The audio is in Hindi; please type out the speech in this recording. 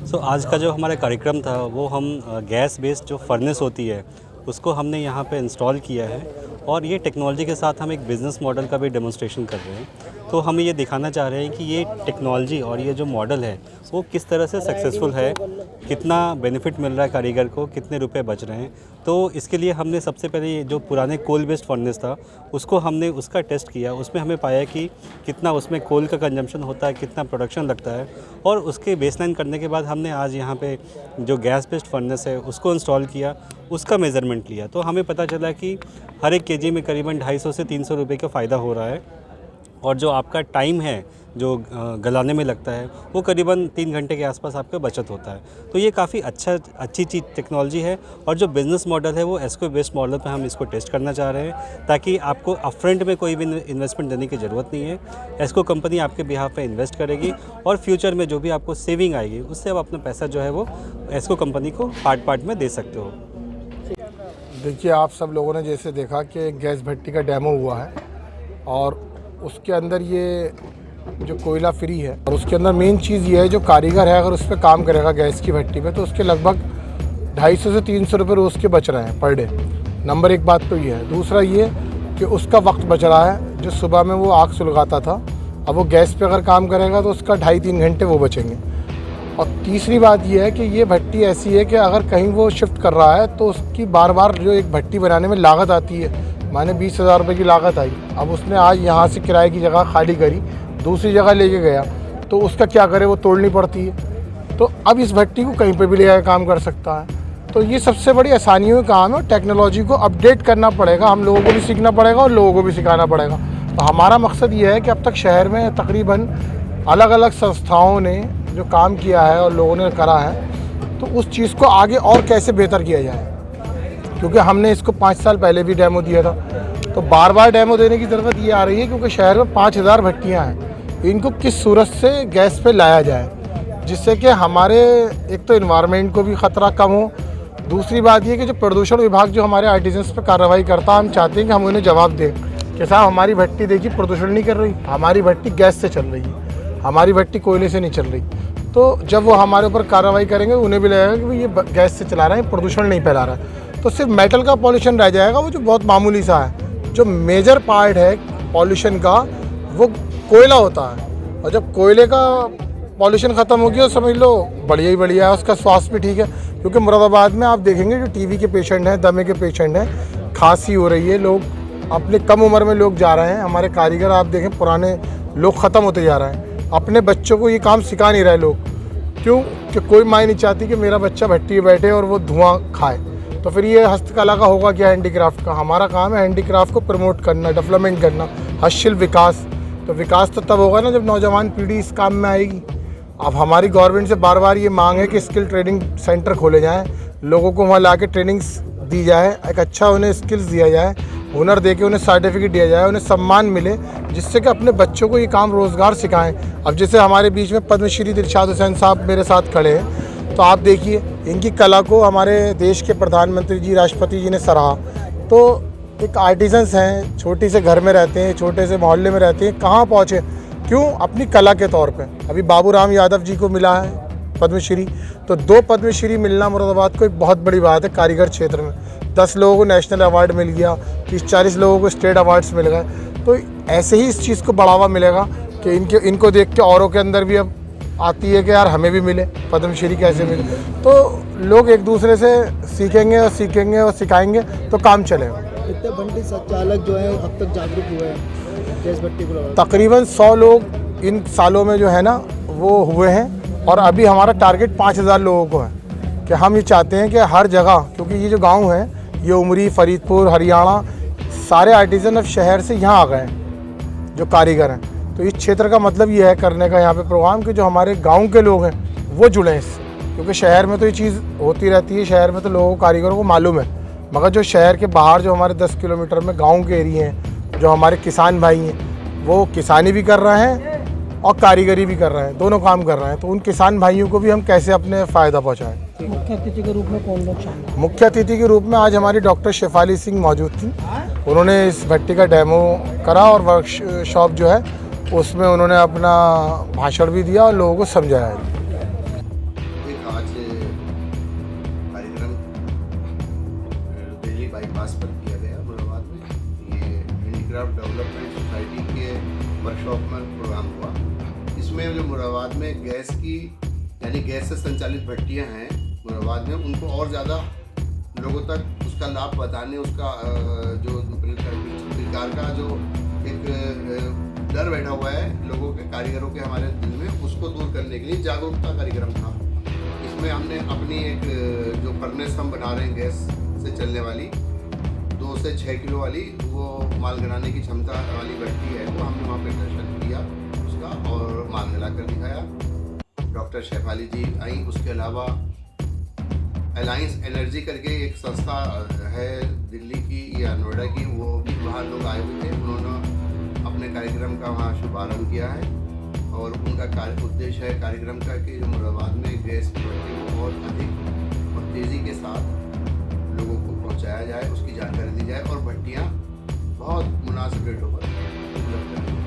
आज का जो हमारा कार्यक्रम था वो हम गैस बेस्ड जो फर्नेस होती है उसको हमने यहाँ पे इंस्टॉल किया है और ये टेक्नोलॉजी के साथ हम एक बिज़नेस मॉडल का भी डेमोन्स्ट्रेशन कर रहे हैं। तो हम ये दिखाना चाह रहे हैं कि ये टेक्नोलॉजी और ये जो मॉडल है वो किस तरह से सक्सेसफुल है, कितना बेनिफिट मिल रहा है कारीगर को, कितने रुपए बच रहे हैं। तो इसके लिए हमने सबसे पहले ये जो पुराने कोल बेस्ड फर्नेस था उसको हमने उसका टेस्ट किया। उसमें हमें पाया कि कितना उसमें कोल का कंजम्पशन होता है, कितना प्रोडक्शन लगता है, और उसके बेसलाइन करने के बाद हमने आज यहाँ पे जो गैस बेस्ड फर्नेस है उसको इंस्टॉल किया, उसका मेज़रमेंट लिया। तो हमें पता चला कि हर एक केजी में करीबन 250 से 300 रुपये का फ़ायदा हो रहा है, और जो आपका टाइम है जो गलाने में लगता है वो करीबन 3 घंटे के आसपास आपका बचत होता है। तो ये काफ़ी अच्छी चीज़ टेक्नोलॉजी है, और जो बिज़नेस मॉडल है वो एस्को बेस्ड मॉडल पे हम इसको टेस्ट करना चाह रहे हैं, ताकि आपको अपफ्रंट में कोई भी इन्वेस्टमेंट देने की ज़रूरत नहीं है। एस्को कंपनी आपके बिहाफ पे इन्वेस्ट करेगी, और फ्यूचर में जो भी आपको सेविंग आएगी उससे आप अपना पैसा जो है वो एस्को कंपनी को पार्ट में दे सकते हो। देखिए, आप सब लोगों ने जैसे देखा कि गैस भट्टी का डेमो हुआ है, और उसके अंदर ये जो कोयला फ्री है, और उसके अंदर मेन चीज़ ये है, जो कारीगर है अगर उस पर काम करेगा गैस की भट्टी पे तो उसके लगभग 250 से 300 रुपये रोज़ के बच रहे हैं पर डे। नंबर एक बात तो ये है। दूसरा ये कि उसका वक्त बच रहा है, जो सुबह में वो आग सुलगाता था अब वो गैस पे अगर काम करेगा तो उसका 2.5-3 घंटे वो बचेंगे। और तीसरी बात ये है कि ये भट्टी ऐसी है कि अगर कहीं वो शिफ्ट कर रहा है तो उसकी बार बार जो एक भट्टी बनाने में लागत आती है, माने 20,000 रुपये की लागत आई, अब उसने आज यहाँ से किराए की जगह खाली करी, दूसरी जगह लेके गया, तो उसका क्या करे, वो तोड़नी पड़ती है। तो अब इस भट्टी को कहीं पे भी ले जाकर काम कर सकता है। तो ये सबसे बड़ी आसानियों का काम है, और टेक्नोलॉजी को अपडेट करना पड़ेगा, हम लोगों को भी सीखना पड़ेगा और लोगों को भी सिखाना पड़ेगा। तो हमारा मकसद ये है कि अब तक शहर में तकरीबन अलग अलग संस्थाओं ने जो काम किया है और लोगों ने करा है, तो उस चीज़ को आगे और कैसे बेहतर किया जाए, क्योंकि हमने इसको 5 साल पहले भी डेमो दिया था। तो बार बार डेमो देने की ज़रूरत ये आ रही है क्योंकि शहर में 5000 भट्टियाँ हैं, इनको किस सूरत से गैस पे लाया जाए जिससे कि हमारे एक तो इन्वायरमेंट को भी ख़तरा कम हो। दूसरी बात ये कि जो प्रदूषण विभाग जो हमारे आर्टिजन्स पे कार्रवाई करता है, हम चाहते हैं कि हम उन्हें जवाब दें कि साहब हमारी भट्टी देखिए प्रदूषण नहीं कर रही, हमारी भट्टी गैस से चल रही है, हमारी भट्टी कोयले से नहीं चल रही। तो जब वो हमारे ऊपर कार्रवाई करेंगे उन्हें भी लगेगा कि ये गैस से चला रहे हैं, प्रदूषण नहीं फैला रहा है। तो सिर्फ मेटल का पॉल्यूशन रह जाएगा, वो जो बहुत मामूली सा है। जो मेजर पार्ट है पॉल्यूशन का वो कोयला होता है, और जब कोयले का पॉल्यूशन ख़त्म हो गया तो समझ लो बढ़िया ही बढ़िया है, उसका स्वास्थ्य भी ठीक है। क्योंकि मुरादाबाद में आप देखेंगे जो टीबी के पेशेंट हैं, दमे के पेशेंट हैं, खांसी हो रही है, लोग अपने कम उम्र में लोग जा रहे हैं। हमारे कारीगर आप देखें पुराने लोग ख़त्म होते जा रहे हैं, अपने बच्चों को ये काम सिखा नहीं रहे लोग। क्यों? कि कोई माँ नहीं चाहती कि मेरा बच्चा भट्टी में बैठे और वो धुआं खाए। तो फिर ये हस्तकला का होगा क्या, हैंडीक्राफ्ट का? हमारा काम है हैंडीक्राफ्ट को प्रमोट करना, डेवलपमेंट करना, हस्तशिल्प विकास। तो विकास तो तब होगा ना जब नौजवान पीढ़ी इस काम में आएगी। अब हमारी गवर्नमेंट से बार बार ये मांग है कि स्किल ट्रेनिंग सेंटर खोले जाएँ, लोगों को वहाँ ला के ट्रेनिंग्स दी जाए, एक अच्छा उन्हें स्किल्स दिया जाए, हुनर दे के उन्हें सर्टिफिकेट दिया जाए, उन्हें सम्मान मिले, जिससे कि अपने बच्चों को ये काम रोज़गार सिखाएं। अब जैसे हमारे बीच में पद्मश्री दिलशाद हुसैन साहब मेरे साथ खड़े हैं, तो आप देखिए इनकी कला को हमारे देश के प्रधानमंत्री जी, राष्ट्रपति जी ने सराहा। तो एक आर्टिजन्स हैं, छोटी से घर में रहते हैं, छोटे से मोहल्ले में रहते हैं, कहाँ पहुँचे? क्यों? अपनी कला के तौर पे। अभी बाबूराम यादव जी को मिला है पद्मश्री, तो 2 पद्मश्री मिलना मुरादाबाद को एक बहुत बड़ी बात है। कारीगर क्षेत्र में 10 लोगों को नेशनल अवार्ड मिल गया, 30-40 लोगों को स्टेट अवार्ड्स मिल गए। तो ऐसे ही इस चीज़ को बढ़ावा मिलेगा कि इनको देख के औरों के अंदर भी अब आती है कि यार हमें भी मिले, पद्मश्री कैसे मिले। तो लोग एक दूसरे से सीखेंगे और सिखाएंगे तो काम चलेगा। कितने भट्टी संचालक जो है अब तक जागरूक हुए हैं गैस भट्टी को? तकरीबन 100 लोग इन सालों में जो है ना वो हुए हैं, और अभी हमारा टारगेट 5000 लोगों को है कि हम ये चाहते हैं कि हर जगह, क्योंकि ये जो गांव है ये उमरी, फरीदपुर, हरियाणा, सारे आर्टिजन अब शहर से यहाँ आ गए हैं जो कारीगर हैं। तो इस क्षेत्र का मतलब ये है करने का यहाँ पे प्रोग्राम कि जो हमारे गांव के लोग हैं वो जुड़ें इससे, क्योंकि शहर में तो ये चीज़ होती रहती है, शहर में तो लोगों को, कारीगरों को मालूम है, मगर जो शहर के बाहर जो हमारे 10 किलोमीटर में गाँव के एरिए हैं, जो हमारे किसान भाई हैं वो किसानी भी कर रहे हैं और कारीगरी भी कर रहे हैं, दोनों काम कर रहे हैं। तो उन किसान भाइयों को भी हम कैसे अपने फ़ायदा पहुँचाएँ। मुख्य अतिथि के रूप में कौन लोग शामिल? मुख्य अतिथि के रूप में आज हमारी डॉक्टर शेफाली सिंह मौजूद थी। उन्होंने इस भट्टी का डेमो करा और वर्कशॉप जो है उसमें उन्होंने अपना भाषण भी दिया और लोगों को समझाया। हैंडीक्राफ्ट डेवलपमेंट सोसाइटी के वर्कशॉप में प्रोग्राम हुआ। इसमें जो मुरादाबाद में गैस की यानी गैस से संचालित भट्टियां हैं मुरादाबाद में, उनको और ज़्यादा लोगों तक उसका लाभ बताने, उसका जो प्रकार का जो एक डर बैठा हुआ है लोगों के, कारीगरों के हमारे दिल में, उसको दूर करने के लिए जागरूकता कार्यक्रम था। इसमें हमने अपनी एक जो फर्नेस हम बना रहे हैं गैस से चलने वाली 2 से 6 किलो वाली, वो माल गिराने की क्षमता वाली भट्टी है, वो हमने वहाँ पे दर्शन किया उसका और माल गिरा कर दिखाया। डॉक्टर शेफाली जी आई, उसके अलावा अलायंस एनर्जी करके एक संस्था है दिल्ली की या नोएडा की, वो भी वहाँ लोग आए हुए थे। उन्होंने अपने कार्यक्रम का वहाँ शुभारंभ किया है और उनका उद्देश्य है कार्यक्रम का कि जो मुरादाबाद में गैस की भट्टी को और अधिक और तेज़ी के साथ लोगों को पहुँचाया जाए, उसकी जानकारी दी जाए और भट्टियाँ बहुत मुनासिब रेटों पर उपलब्ध हैं।